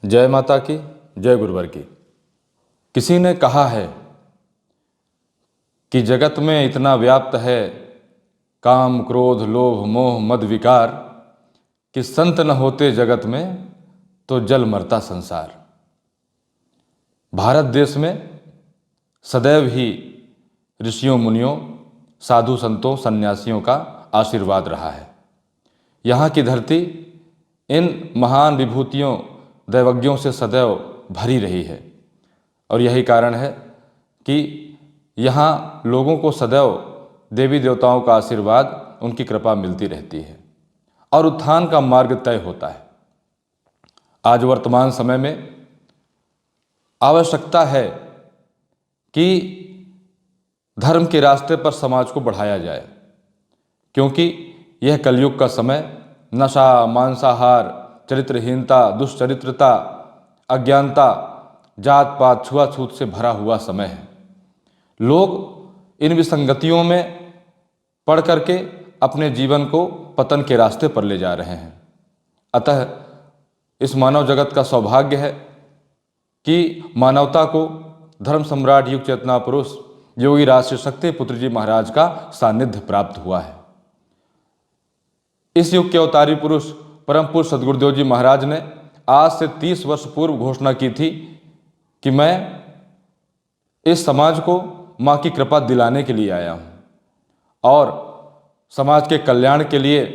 जय माता की, जय गुरुवर की। किसी ने कहा है कि जगत में इतना व्याप्त है काम, क्रोध, लोभ, मोह, मद, विकार कि संत न होते जगत में तो जल मरता संसार। भारत देश में सदैव ही ऋषियों, मुनियों, साधु संतों, सन्यासियों का आशीर्वाद रहा है। यहाँ की धरती इन महान विभूतियों, दैवज्ञों से सदैव भरी रही है और यही कारण है कि यहाँ लोगों को सदैव देवी देवताओं का आशीर्वाद, उनकी कृपा मिलती रहती है और उत्थान का मार्ग तय होता है। आज वर्तमान समय में आवश्यकता है कि धर्म के रास्ते पर समाज को बढ़ाया जाए, क्योंकि यह कलयुग का समय नशा, मांसाहार, चरित्रहीनता, दुष्चरित्रता, अज्ञानता, जात पात, छुआछूत से भरा हुआ समय है। लोग इन विसंगतियों में पड़ करके अपने जीवन को पतन के रास्ते पर ले जा रहे हैं। अतः इस मानव जगत का सौभाग्य है कि मानवता को धर्म सम्राट युग चेतना पुरुष योगी राज श्री शक्ति पुत्र जी महाराज का सानिध्य प्राप्त हुआ है। इस युग के अवतारी पुरुष परम पुरुष सद्गुरुदेव जी महाराज ने आज से 30 वर्ष पूर्व घोषणा की थी कि मैं इस समाज को माँ की कृपा दिलाने के लिए आया हूँ और समाज के कल्याण के लिए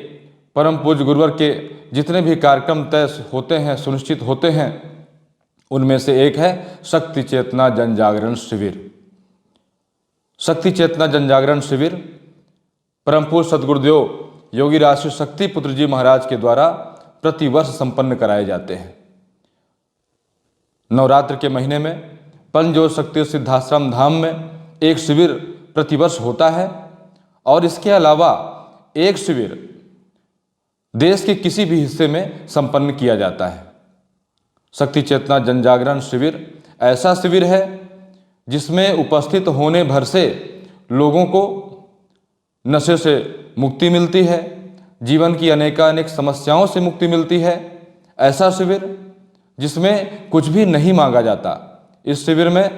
परम पूज्य गुरुवर के जितने भी कार्यक्रम तय होते हैं, सुनिश्चित होते हैं, उनमें से एक है शक्ति चेतना जन जागरण शिविर। शक्ति चेतना जन जागरण शिविर परम पूज्य सद्गुरुदेव योगी राज श्री शक्ति पुत्र जी महाराज के द्वारा प्रतिवर्ष संपन्न कराए जाते हैं। नवरात्र के महीने में पंचज्योत शक्ति सिद्धाश्रम धाम में एक शिविर प्रतिवर्ष होता है और इसके अलावा एक शिविर देश के किसी भी हिस्से में संपन्न किया जाता है। शक्ति चेतना जन जागरण शिविर ऐसा शिविर है जिसमें उपस्थित होने भर से लोगों को नशे से मुक्ति मिलती है, जीवन की अनेकानेक समस्याओं से मुक्ति मिलती है। ऐसा शिविर जिसमें कुछ भी नहीं मांगा जाता। इस शिविर में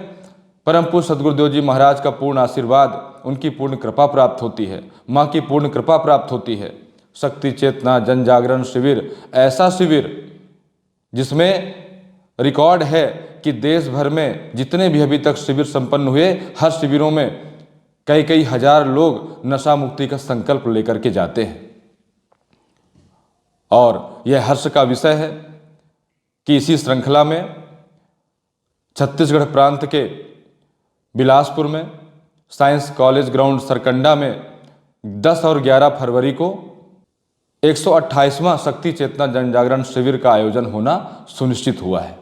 परम पूज्य सद्गुरुदेव जी महाराज का पूर्ण आशीर्वाद, उनकी पूर्ण कृपा प्राप्त होती है, माँ की पूर्ण कृपा प्राप्त होती है। शक्ति चेतना जन जागरण शिविर ऐसा शिविर जिसमें रिकॉर्ड है कि देश भर में जितने भी अभी तक शिविर संपन्न हुए, हर शिविरों में कई कई हजार लोग नशा मुक्ति का संकल्प लेकर के जाते हैं। और यह हर्ष का विषय है कि इसी श्रृंखला में छत्तीसगढ़ प्रांत के बिलासपुर में साइंस कॉलेज ग्राउंड सरकंडा में 10 और 11 फरवरी को 128वां शक्ति चेतना जन जागरण शिविर का आयोजन होना सुनिश्चित हुआ है।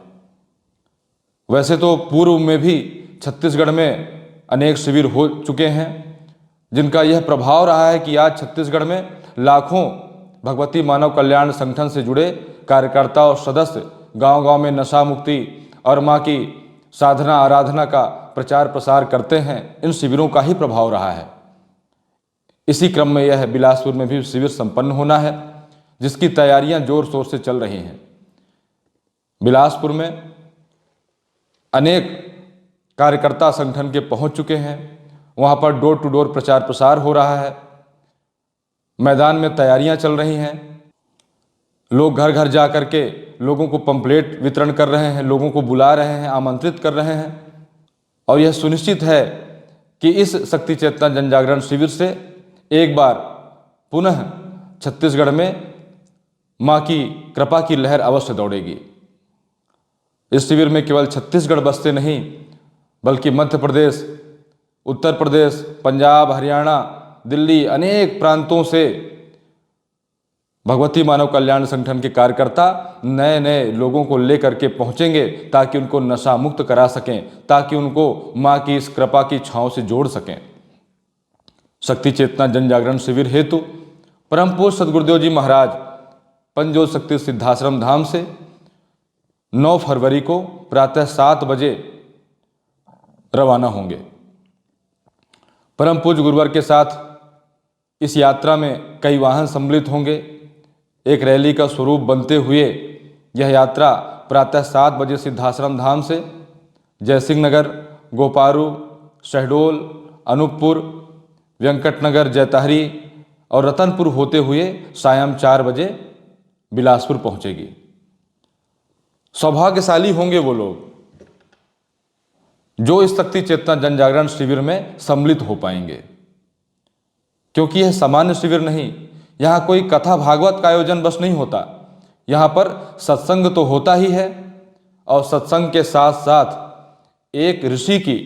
वैसे तो पूर्व में भी छत्तीसगढ़ में अनेक शिविर हो चुके हैं, जिनका यह प्रभाव रहा है कि आज छत्तीसगढ़ में लाखों भगवती मानव कल्याण संगठन से जुड़े कार्यकर्ता और सदस्य गांव-गांव में नशा मुक्ति और माँ की साधना आराधना का प्रचार प्रसार करते हैं। इन शिविरों का ही प्रभाव रहा है। इसी क्रम में यह बिलासपुर में भी शिविर संपन्न होना है, जिसकी तैयारियां जोर शोर से चल रही हैं। बिलासपुर में अनेक कार्यकर्ता संगठन के पहुंच चुके हैं। वहां पर डोर टू डोर प्रचार प्रसार हो रहा है। मैदान में तैयारियां चल रही हैं। लोग घर घर जा कर के लोगों को पंपलेट वितरण कर रहे हैं, लोगों को बुला रहे हैं, आमंत्रित कर रहे हैं और यह सुनिश्चित है कि इस शक्ति चेतना जन जागरण शिविर से एक बार पुनः छत्तीसगढ़ में माँ की कृपा की लहर अवश्य दौड़ेगी। इस शिविर में केवल छत्तीसगढ़ बसते नहीं, बल्कि मध्य प्रदेश, उत्तर प्रदेश, पंजाब, हरियाणा, दिल्ली, अनेक प्रांतों से भगवती मानव कल्याण संगठन के कार्यकर्ता नए नए लोगों को लेकर के पहुंचेंगे ताकि उनको नशा मुक्त करा सकें, ताकि उनको माँ की इस कृपा की छांव से जोड़ सकें। शक्ति चेतना जन जागरण शिविर हेतु परम पूज्य सद्गुरुदेव जी महाराज पंचज्योत शक्ति सिद्धाश्रम धाम से 9 फरवरी को प्रातः 7 बजे रवाना होंगे। परम पूज्य गुरुवर के साथ इस यात्रा में कई वाहन सम्मिलित होंगे। एक रैली का स्वरूप बनते हुए यह यात्रा प्रातः 7 बजे सिद्धाश्रम धाम से जयसिंह नगर, गोपारू, शहडोल, अनूपपुर, वेंकटनगर, जैताहरी और रतनपुर होते हुए सायं 4 बजे बिलासपुर पहुंचेगी। सौभाग्यशाली होंगे वो लोग जो इस शक्ति चेतना जन जागरण शिविर में सम्मिलित हो पाएंगे, क्योंकि यह सामान्य शिविर नहीं, यहाँ कोई कथा भागवत का आयोजन बस नहीं होता, यहाँ पर सत्संग तो होता ही है और सत्संग के साथ साथ एक ऋषि की,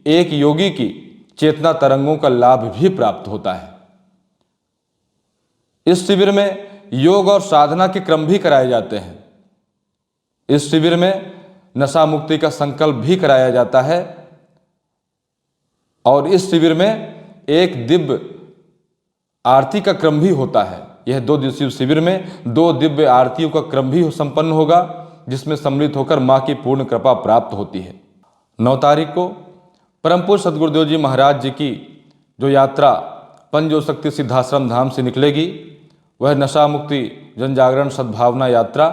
एक योगी की चेतना तरंगों का लाभ भी प्राप्त होता है। इस शिविर में योग और साधना के क्रम भी कराए जाते हैं। इस शिविर में नशा मुक्ति का संकल्प भी कराया जाता है और इस शिविर में एक दिव्य आरती का क्रम भी होता है। यह 2 दिवसीय शिविर में 2 दिव्य आरतियों का क्रम भी संपन्न होगा, जिसमें सम्मिलित होकर मां की पूर्ण कृपा प्राप्त होती है। 9 तारीख को परम पूज्य सद्गुरुदेव जी महाराज जी की जो यात्रा पंच शक्ति सिद्धाश्रम धाम से निकलेगी, वह नशा मुक्ति जन जागरण सद्भावना यात्रा,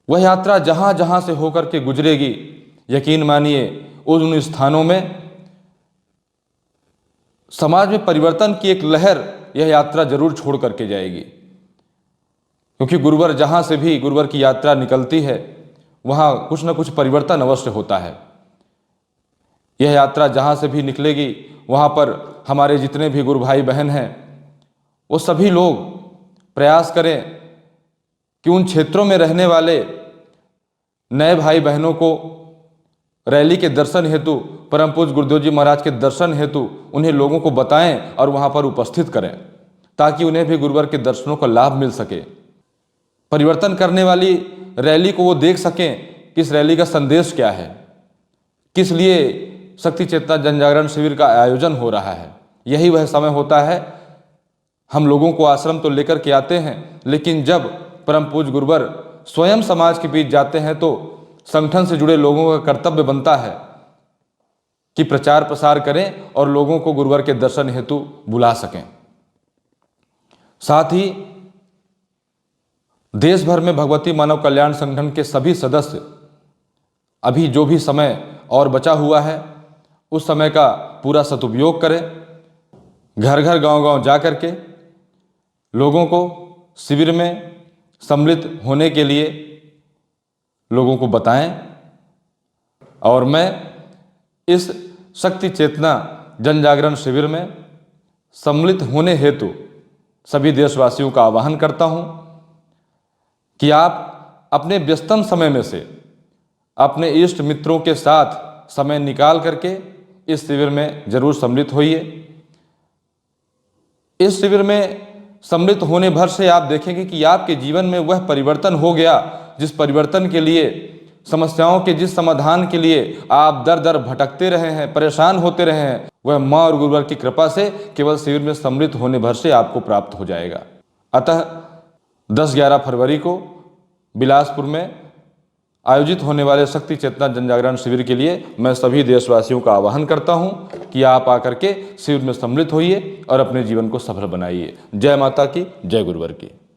वह यात्रा जहाँ जहाँ से होकर के गुजरेगी, यकीन मानिए उन स्थानों में समाज में परिवर्तन की एक लहर यह यात्रा जरूर छोड़ करके जाएगी। क्योंकि गुरुवर जहाँ से भी गुरुवर की यात्रा निकलती है, वहाँ कुछ न कुछ परिवर्तन अवश्य होता है। यह यात्रा जहाँ से भी निकलेगी, वहाँ पर हमारे जितने भी गुरु भाई बहन हैं, वो सभी लोग प्रयास करें कि उन क्षेत्रों में रहने वाले नए भाई बहनों को रैली के दर्शन हेतु, परम पूज्य गुरुदेव जी महाराज के दर्शन हेतु उन्हें लोगों को बताएं और वहाँ पर उपस्थित करें, ताकि उन्हें भी गुरुवर के दर्शनों का लाभ मिल सके। परिवर्तन करने वाली रैली को वो देख सकें कि इस रैली का संदेश क्या है, किस लिए शक्ति चेतना जन जागरण शिविर का आयोजन हो रहा है। यही वह समय होता है, हम लोगों को आश्रम तो लेकर के आते हैं, लेकिन जब परम पूज्य गुरुवर स्वयं समाज के बीच जाते हैं तो संगठन से जुड़े लोगों का कर्तव्य बनता है कि प्रचार प्रसार करें और लोगों को गुरुवर के दर्शन हेतु बुला सकें। साथ ही देश भर में भगवती मानव कल्याण संगठन के सभी सदस्य अभी जो भी समय और बचा हुआ है, उस समय का पूरा सदुपयोग करें। घर घर गांव गांव जा करके लोगों को शिविर में सम्मिलित होने के लिए लोगों को बताएं और मैं इस शक्ति चेतना जन जागरण शिविर में सम्मिलित होने हेतु सभी देशवासियों का आह्वान करता हूं कि आप अपने व्यस्तम समय में से अपने इष्ट मित्रों के साथ समय निकाल करके इस शिविर में जरूर सम्मिलित होइए। इस शिविर में सम्मिलित होने भर से आप देखेंगे कि आपके जीवन में वह परिवर्तन हो गया, जिस परिवर्तन के लिए, समस्याओं के जिस समाधान के लिए आप दर दर भटकते रहे हैं, परेशान होते रहे हैं, वह माँ और गुरुवर की कृपा से केवल शिविर में सम्मिलित होने भर से आपको प्राप्त हो जाएगा। अतः 10-11 फरवरी को बिलासपुर में आयोजित होने वाले शक्ति चेतना जन जागरण शिविर के लिए मैं सभी देशवासियों का आह्वान करता हूं कि आप आकर के शिविर में सम्मिलित होइए और अपने जीवन को सफल बनाइए। जय माता की, जय गुरुवर की।